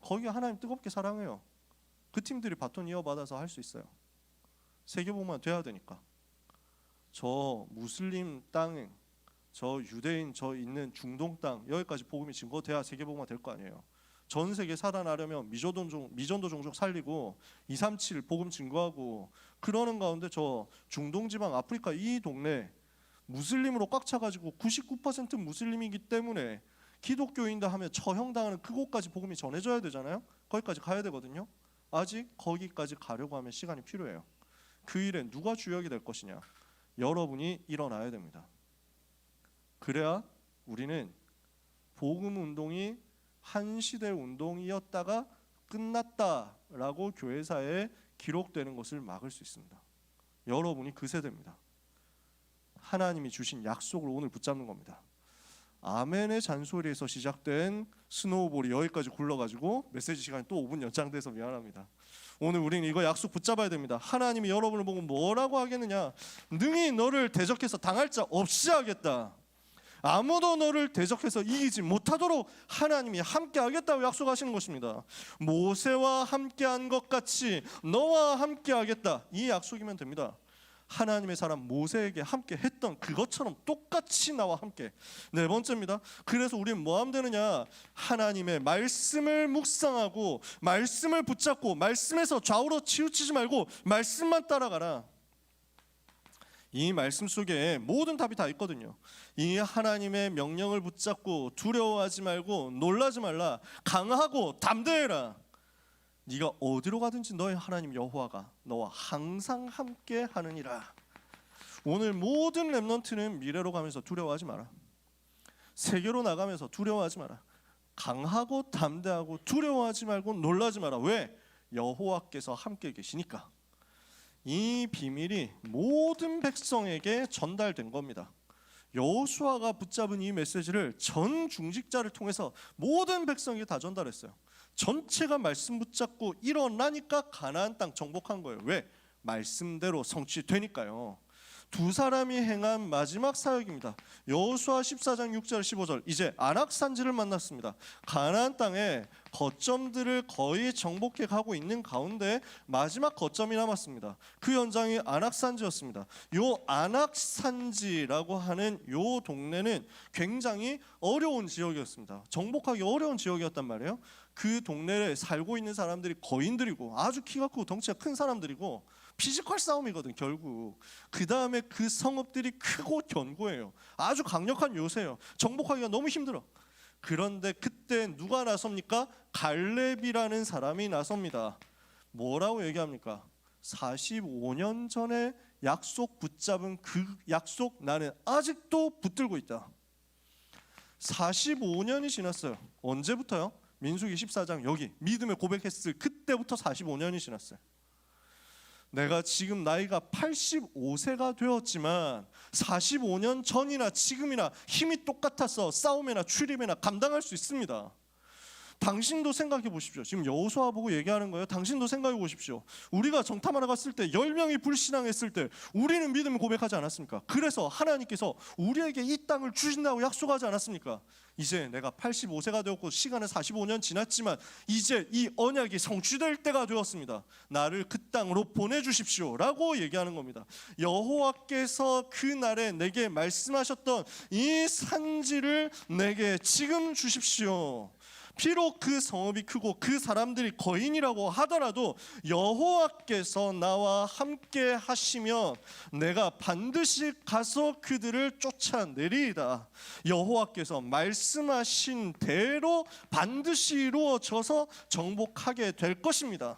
거기 하나님 뜨겁게 사랑해요. 그 팀들이 바톤 이어받아서 할 수 있어요. 세계복음화 돼야 되니까. 저 무슬림 땅, 저 유대인 저 있는 중동 땅 여기까지 복음이 증거돼야 세계복음화 될 거 아니에요. 전 세계 살아나려면 미전도 종족 살리고 237 복음 증거하고 그러는 가운데 저 중동 지방 아프리카 이 동네 무슬림으로 꽉 차가지고 99% 무슬림이기 때문에 기독교인다 하면 처형당하는 그곳까지 복음이 전해져야 되잖아요. 거기까지 가야 되거든요. 아직 거기까지 가려고 하면 시간이 필요해요. 그 일에 누가 주역이 될 것이냐? 여러분이 일어나야 됩니다. 그래야 우리는 복음 운동이 한 시대 운동이었다가 끝났다라고 교회사에 기록되는 것을 막을 수 있습니다. 여러분이 그 세대입니다. 하나님이 주신 약속을 오늘 붙잡는 겁니다. 아멘의 잔소리에서 시작된 스노우볼이 여기까지 굴러가지고 메시지 시간이 또 5분 연장돼서 미안합니다. 오늘 우리는 이거 약속 붙잡아야 됩니다. 하나님이 여러분을 보고 뭐라고 하겠느냐? 능히 너를 대적해서 당할 자 없이 하겠다. 아무도 너를 대적해서 이기지 못하도록 하나님이 함께 하겠다고 약속하시는 것입니다. 모세와 함께한 것 같이 너와 함께 하겠다. 이 약속이면 됩니다. 하나님의 사람 모세에게 함께 했던 그것처럼 똑같이 나와 함께. 네 번째입니다. 그래서 우리는 뭐 하면 되느냐? 하나님의 말씀을 묵상하고 말씀을 붙잡고 말씀에서 좌우로 치우치지 말고 말씀만 따라가라. 이 말씀 속에 모든 답이 다 있거든요. 이 하나님의 명령을 붙잡고 두려워하지 말고 놀라지 말라. 강하고 담대해라. 네가 어디로 가든지 너의 하나님 여호와가 너와 항상 함께 하느니라. 오늘 모든 렘넌트는 미래로 가면서 두려워하지 마라. 세계로 나가면서 두려워하지 마라. 강하고 담대하고 두려워하지 말고 놀라지 마라. 왜? 여호와께서 함께 계시니까. 이 비밀이 모든 백성에게 전달된 겁니다. 여호수아가 붙잡은 이 메시지를 전 중직자를 통해서 모든 백성에게 다 전달했어요. 전체가 말씀 붙잡고 일어나니까 가나안 땅 정복한 거예요. 왜? 말씀대로 성취되니까요. 두 사람이 행한 마지막 사역입니다. 여호수아 14장 6절 15절. 이제 안악산지를 만났습니다. 가나안 땅에 거점들을 거의 정복해 가고 있는 가운데 마지막 거점이 남았습니다. 그 현장이 안악산지였습니다. 요 안악산지라고 하는 요 동네는 굉장히 어려운 지역이었습니다. 정복하기 어려운 지역이었단 말이에요. 그 동네에 살고 있는 사람들이 거인들이고 아주 키가 크고 덩치가 큰 사람들이고 피지컬 싸움이거든 결국. 그 다음에 그 성읍들이 크고 견고해요. 아주 강력한 요새예요. 정복하기가 너무 힘들어. 그런데 그때 누가 나섭니까? 갈렙이라는 사람이 나섭니다. 뭐라고 얘기합니까? 45년 전에 약속 붙잡은 그 약속 나는 아직도 붙들고 있다. 45년이 지났어요. 언제부터요? 민수기 14장 여기 믿음의 고백했을 그때부터 45년이 지났어요. 내가 지금 나이가 85세가 되었지만 45년 전이나 지금이나 힘이 똑같아서 싸움이나 출입이나 감당할 수 있습니다. 당신도 생각해 보십시오. 지금 여호수아 보고 얘기하는 거예요. 당신도 생각해 보십시오. 우리가 정탐하러 갔을 때 10명이 불신앙했을 때 우리는 믿음을 고백하지 않았습니까? 그래서 하나님께서 우리에게 이 땅을 주신다고 약속하지 않았습니까? 이제 내가 85세가 되었고 시간은 45년 지났지만 이제 이 언약이 성취될 때가 되었습니다. 나를 그 땅으로 보내주십시오 라고 얘기하는 겁니다. 여호와께서 그날에 내게 말씀하셨던 이 산지를 내게 지금 주십시오. 비록 그 성읍이 크고 그 사람들이 거인이라고 하더라도 여호와께서 나와 함께 하시면 내가 반드시 가서 그들을 쫓아내리이다. 여호와께서 말씀하신 대로 반드시 이루어져서 정복하게 될 것입니다.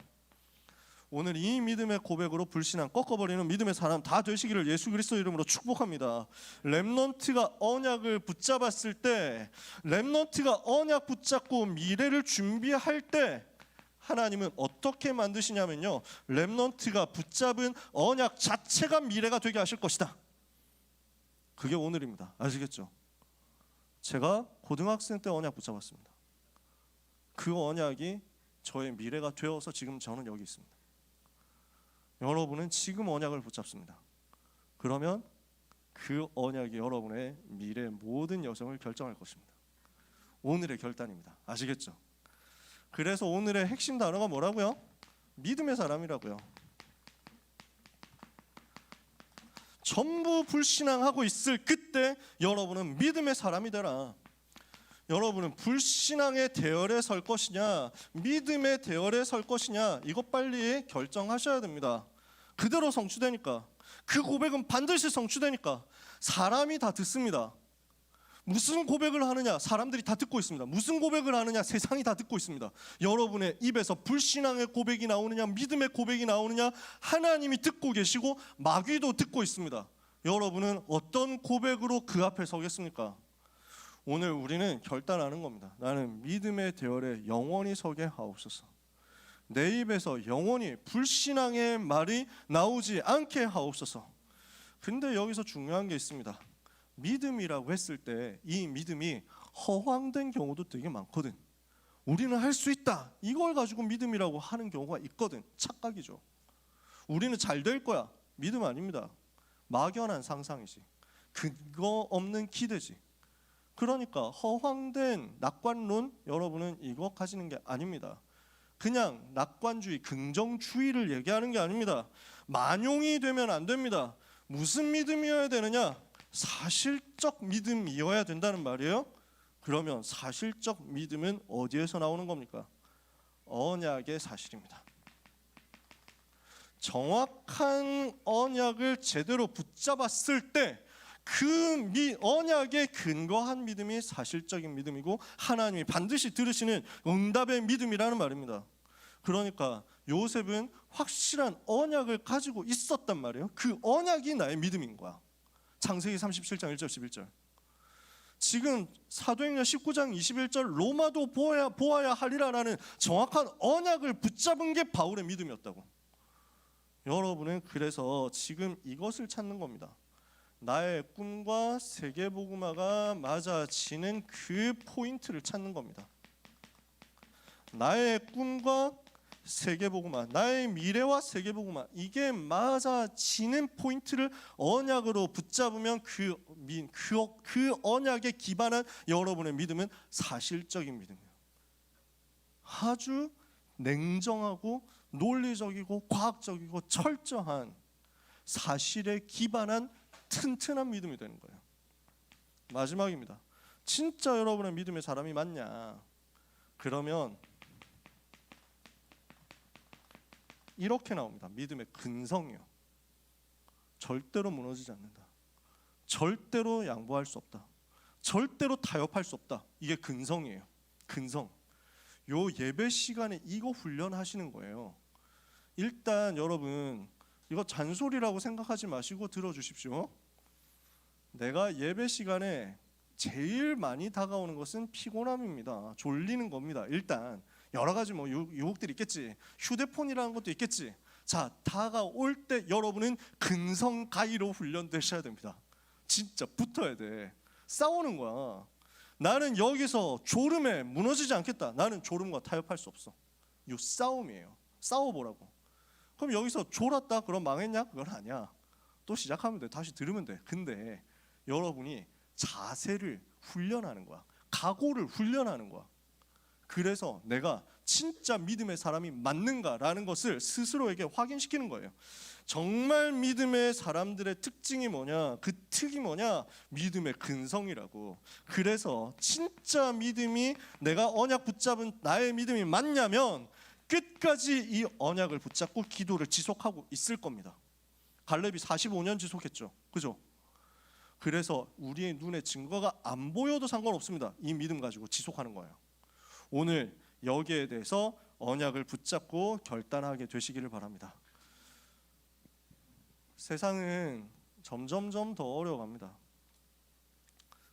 오늘 이 믿음의 고백으로 불신앙 꺾어버리는 믿음의 사람 다 되시기를 예수 그리스도 이름으로 축복합니다. 렘넌트가 언약을 붙잡았을 때, 렘넌트가 언약 붙잡고 미래를 준비할 때 하나님은 어떻게 만드시냐면요, 렘넌트가 붙잡은 언약 자체가 미래가 되게 하실 것이다. 그게 오늘입니다. 아시겠죠? 제가 고등학생 때 언약 붙잡았습니다. 그 언약이 저의 미래가 되어서 지금 저는 여기 있습니다. 여러분은 지금 언약을 붙잡습니다. 그러면 그 언약이 여러분의 미래 모든 여정을 결정할 것입니다. 오늘의 결단입니다. 아시겠죠? 그래서 오늘의 핵심 단어가 뭐라고요? 믿음의 사람이라고요. 전부 불신앙하고 있을 그때 여러분은 믿음의 사람이 되라. 여러분은 불신앙의 대열에 설 것이냐 믿음의 대열에 설 것이냐 이것 빨리 결정하셔야 됩니다. 그대로 성취되니까, 그 고백은 반드시 성취되니까. 사람이 다 듣습니다. 무슨 고백을 하느냐 사람들이 다 듣고 있습니다. 무슨 고백을 하느냐 세상이 다 듣고 있습니다. 여러분의 입에서 불신앙의 고백이 나오느냐 믿음의 고백이 나오느냐 하나님이 듣고 계시고 마귀도 듣고 있습니다. 여러분은 어떤 고백으로 그 앞에 서겠습니까? 오늘 우리는 결단하는 겁니다. 나는 믿음의 대열에 영원히 서게 하옵소서. 내 입에서 영원히 불신앙의 말이 나오지 않게 하옵소서. 근데 여기서 중요한 게 있습니다. 믿음이라고 했을 때 이 믿음이 허황된 경우도 되게 많거든. 우리는 할 수 있다 이걸 가지고 믿음이라고 하는 경우가 있거든. 착각이죠. 우리는 잘 될 거야. 믿음 아닙니다. 막연한 상상이지. 근거 없는 기대지. 그러니까 허황된 낙관론 여러분은 이거 가지는 게 아닙니다. 그냥 낙관주의, 긍정주의를 얘기하는 게 아닙니다. 만용이 되면 안 됩니다. 무슨 믿음이어야 되느냐? 사실적 믿음이어야 된다는 말이에요. 그러면 사실적 믿음은 어디에서 나오는 겁니까? 언약의 사실입니다. 정확한 언약을 제대로 붙잡았을 때 그 언약에 근거한 믿음이 사실적인 믿음이고 하나님이 반드시 들으시는 응답의 믿음이라는 말입니다. 그러니까 요셉은 확실한 언약을 가지고 있었단 말이에요. 그 언약이 나의 믿음인 거야. 창세기 37장 1절 11절. 지금 사도행전 19장 21절 로마도 보아야 하리라라는 정확한 언약을 붙잡은 게 바울의 믿음이었다고. 여러분은 그래서 지금 이것을 찾는 겁니다. 나의 꿈과 세계복음화가 맞아지는 그 포인트를 찾는 겁니다. 나의 꿈과 세계보고만, 나의 미래와 세계보고만, 이게 맞아지는 포인트를 언약으로 붙잡으면 그 언약에 기반한 여러분의 믿음은 사실적인 믿음이에요. 아주 냉정하고 논리적이고 과학적이고 철저한 사실에 기반한 튼튼한 믿음이 되는 거예요. 마지막입니다. 진짜 여러분의 믿음의 사람이 맞냐? 그러면 이렇게 나옵니다. 믿음의 근성이요. 절대로 무너지지 않는다. 절대로 양보할 수 없다. 절대로 타협할 수 없다. 이게 근성이에요. 근성. 요 예배 시간에 이거 훈련하시는 거예요. 일단 여러분 이거 잔소리라고 생각하지 마시고 들어주십시오. 내가 예배 시간에 제일 많이 다가오는 것은 피곤함입니다. 졸리는 겁니다. 일단 여러 가지 뭐 유혹들이 있겠지. 휴대폰이라는 것도 있겠지. 자, 다가올 때 여러분은 근성 가이로 훈련되셔야 됩니다. 진짜 붙어야 돼. 싸우는 거야. 나는 여기서 졸음에 무너지지 않겠다. 나는 졸음과 타협할 수 없어. 이 싸움이에요. 싸워보라고. 그럼 여기서 졸았다? 그럼 망했냐? 그건 아니야. 또 시작하면 돼. 다시 들으면 돼. 근데 여러분이 자세를 훈련하는 거야. 각오를 훈련하는 거야. 그래서 내가 진짜 믿음의 사람이 맞는가라는 것을 스스로에게 확인시키는 거예요. 정말 믿음의 사람들의 특징이 뭐냐? 그 특이 뭐냐? 믿음의 근성이라고. 그래서 진짜 믿음이 내가 언약 붙잡은 나의 믿음이 맞냐면 끝까지 이 언약을 붙잡고 기도를 지속하고 있을 겁니다. 갈렙이 45년 지속했죠. 그죠? 그래서 우리의 눈에 증거가 안 보여도 상관없습니다. 이 믿음 가지고 지속하는 거예요. 오늘 여기에 대해서 언약을 붙잡고 결단하게 되시기를 바랍니다. 세상은 점점점 더 어려워갑니다.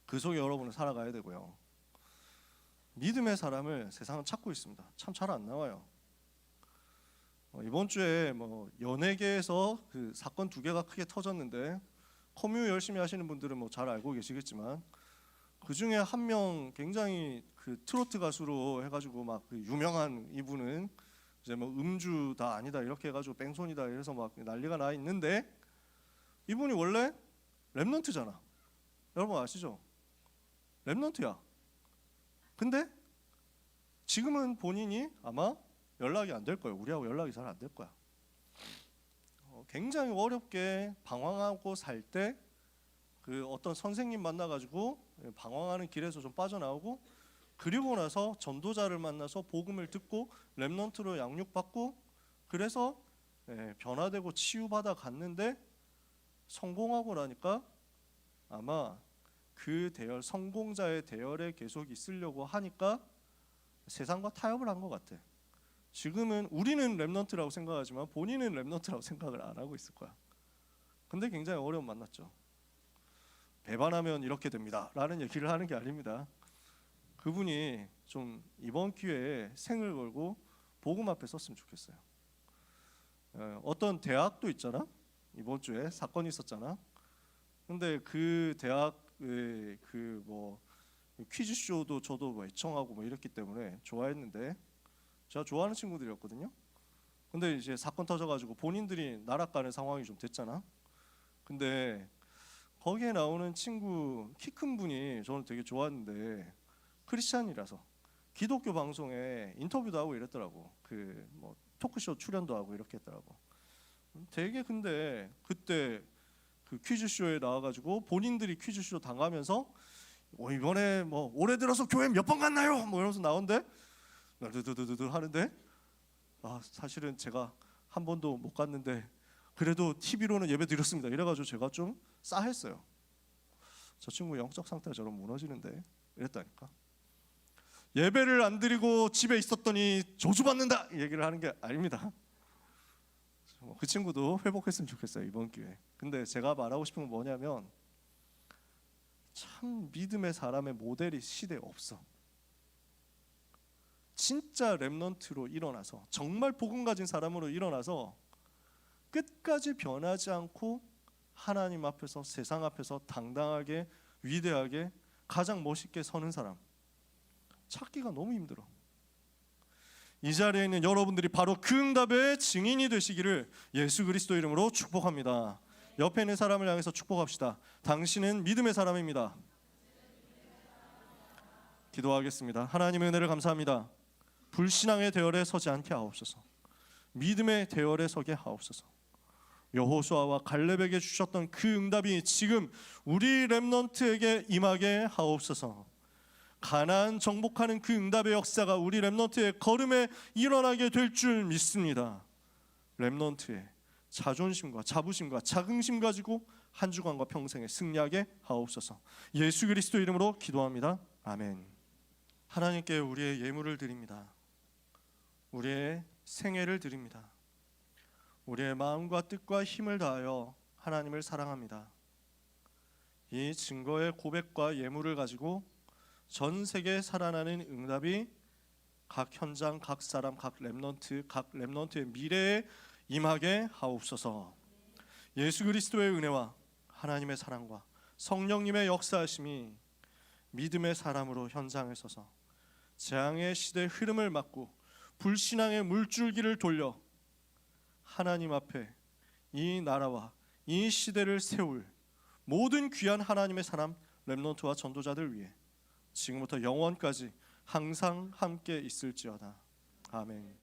그 속에 여러분은 살아가야 되고요. 믿음의 사람을 세상은 찾고 있습니다. 참 잘 안 나와요. 이번 주에 뭐 연예계에서 그 사건 2개가 크게 터졌는데 커뮤 열심히 하시는 분들은 뭐 잘 알고 계시겠지만 그 중에 한 명 굉장히 그 트로트 가수로 해가지고 막 그 유명한 이분은 이제 뭐 음주다 아니다 이렇게 해가지고 뺑소니다 이래서 막 난리가 나 있는데 이분이 원래 랩런트잖아. 여러분 아시죠? 랩런트야. 근데 지금은 본인이 아마 연락이 안 될 거예요. 우리하고 연락이 잘 안 될 거야. 굉장히 어렵게 방황하고 살 때 그 어떤 선생님 만나가지고 방황하는 길에서 좀 빠져나오고 그리고 나서 전도자를 만나서 복음을 듣고 랩런트로 양육받고 그래서 변화되고 치유받아 갔는데 성공하고 나니까 아마 그 대열 성공자의 대열에 계속 있으려고 하니까 세상과 타협을 한 것 같아. 지금은 우리는 랩런트라고 생각하지만 본인은 랩런트라고 생각을 안 하고 있을 거야. 근데 굉장히 어려움 만났죠. 배반하면 이렇게 됩니다 라는 얘기를 하는 게 아닙니다. 그분이 좀 이번 기회에 생을 걸고 복음 앞에 섰으면 좋겠어요. 어떤 대학도 있잖아. 이번 주에 사건이 있었잖아. 근데 그 대학의 그 뭐 퀴즈쇼도 저도 뭐 애청하고 뭐 이랬기 때문에 좋아했는데 제가 좋아하는 친구들이었거든요. 근데 이제 사건 터져가지고 본인들이 나락가는 상황이 좀 됐잖아. 근데 거기에 나오는 친구 키 큰 분이 저는 되게 좋았는데 크리스찬이라서 기독교 방송에 인터뷰도 하고 이랬더라고. 그 뭐 토크쇼 출연도 하고 이렇게 했더라고. 되게 근데 그때 그 퀴즈쇼에 나와가지고 본인들이 퀴즈쇼 당하면서 이번에 뭐 올해 들어서 교회 몇 번 갔나요? 뭐 이러면서 나온대. 드드드드 하는데 사실은 제가 한 번도 못 갔는데 그래도 TV로는 예배 드렸습니다. 이래가지고 제가 좀 싸했어요. 저 친구 영적 상태가 저런 무너지는데 이랬다니까. 예배를 안 드리고 집에 있었더니 저주받는다 이 얘기를 하는 게 아닙니다. 그 친구도 회복했으면 좋겠어요 이번 기회에. 근데 제가 말하고 싶은 건 뭐냐면 참 믿음의 사람의 모델이 시대에 없어. 진짜 랩넌트로 일어나서 정말 복음 가진 사람으로 일어나서 끝까지 변하지 않고 하나님 앞에서 세상 앞에서 당당하게 위대하게 가장 멋있게 서는 사람 찾기가 너무 힘들어. 이 자리에 있는 여러분들이 바로 그 응답의 증인이 되시기를 예수 그리스도 이름으로 축복합니다. 옆에 있는 사람을 향해서 축복합시다. 당신은 믿음의 사람입니다. 기도하겠습니다. 하나님의 은혜를 감사합니다. 불신앙의 대열에 서지 않게 하옵소서. 믿음의 대열에 서게 하옵소서. 여호수아와 갈렙에게 주셨던 그 응답이 지금 우리 렘넌트에게 임하게 하옵소서. 가나안 정복하는 그 응답의 역사가 우리 렘넌트의 걸음에 일어나게 될 줄 믿습니다. 렘넌트의 자존심과 자부심과 자긍심 가지고 한 주간과 평생에 승리하게 하옵소서. 예수 그리스도 이름으로 기도합니다. 아멘. 하나님께 우리의 예물을 드립니다. 우리의 생애를 드립니다. 우리의 마음과 뜻과 힘을 다하여 하나님을 사랑합니다. 이 증거의 고백과 예물을 가지고 전 세계에 살아나는 응답이 각 현장, 각 사람, 각 렘넌트의 미래에 임하게 하옵소서. 예수 그리스도의 은혜와 하나님의 사랑과 성령님의 역사하심이 믿음의 사람으로 현장에 서서 재앙의 시대 흐름을 막고 불신앙의 물줄기를 돌려 하나님 앞에 이 나라와 이 시대를 세울 모든 귀한 하나님의 사람 렘넌트와 전도자들 위해 지금부터 영원까지 항상 함께 있을지어다. 아멘.